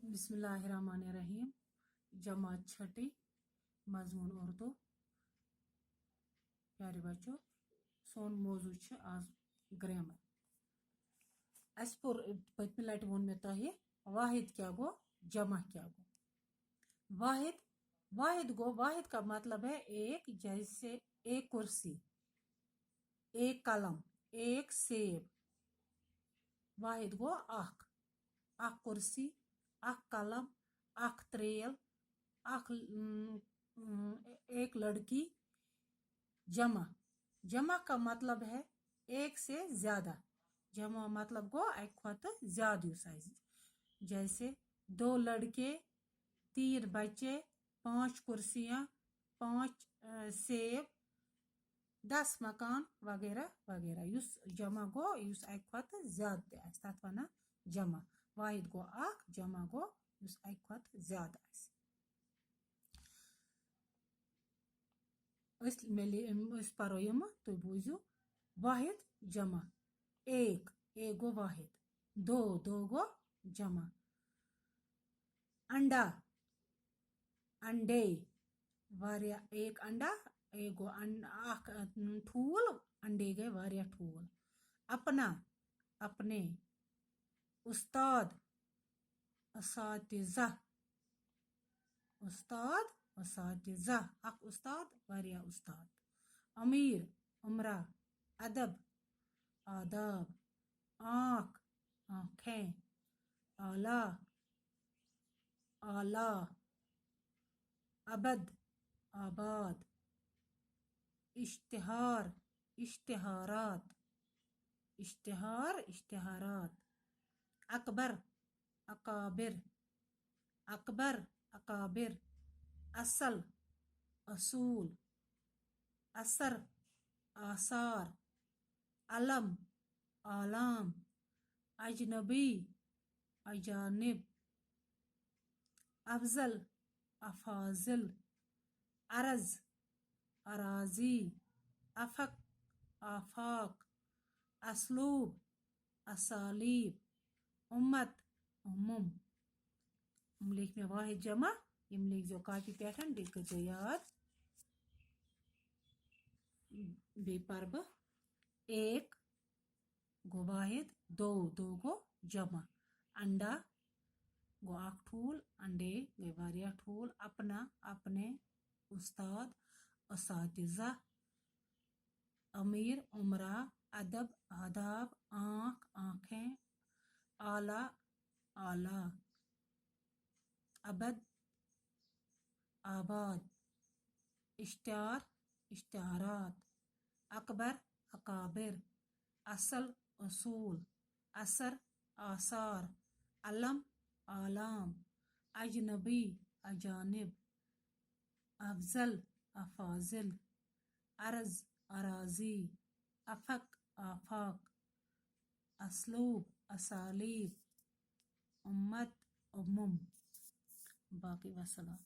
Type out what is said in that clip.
बिस्मिल्लाहिर्रहमानिर्रहीम। जमात छठी, मजमून उर्दू। प्यारे बच्चों, सोन मौजू आज ग्रामर। अस पुर पत्म लट वोन मे तोहे वाहिद क्या गो, जमा क्या गो। वाहिद वाहिद का मतलब है एक, जैसे एक कुर्सी, एक कलम, एक सेब। वाहिद गो अख कुर्सी, अख कलम, अख त्रेल, एक लड़की। जमा का मतलब है एक से ज्यादा। जमा मतलब गो एक खुद ज्यादा साइज। जैसे 2 लड़के, 3 बच्चे, 5 कुर्सियां, 5 सेब, 10 मकान वगैरह वगैरह। युस जमा गो युस एक खुद ज्यादा तथ वन जमा। वाहिद गो अख, जमा गो युस एक खुद ज्यादा। परो यम तु बूझू। वाहिद जमा एक गो वाहिद, 2 गो जमा। अंडा अंडे वारिया, एक अंडा एक गो ठूल, अंडे गए वारिया ठूल। अपना अपने। उस्ताद असातिज़ा, उस्ताद असातिज़ा, अक उस्ताद वारिया उस्ताद। अमीर उमरा, अदब आदाब, आँख आँखें, आला आला, अबद आबाद, इश्तिहार इश्तिहारात, इश्तिहार इश्तिहारात। अकबर अकाबिर, अकबर अकाबिर। असल असूल, असर आसार, अलम आलाम, अजनबी अजानिब, अफजल अफाजिल, अरज अराजी, अफक आफाक, असलूब असालीब, उम्मत उम्म। लिख में वाहिद जमा यम लिख जो कापी पे कर याद। बे पर एक गो वाहिद, 2 गो जमा। अंडा गो अख ठूल, अंडे गए वारिया ठूल। अपना अपने, उस्ताद असातिज़ा, अमीर उमरा, अदब आदाब, आँख आँखें, आला आला, अबद आबाद, इश्तिहार इश्तिहारात, अकबर अकाबिर, असल असूल, असर आसार, अलम आलाम, अजनबी अजानिब, अफजल अफाजिल, अरज अराजी, अफक आफाक, असलूब असालीब, उम्मत उम्म। बाकी वसलाम।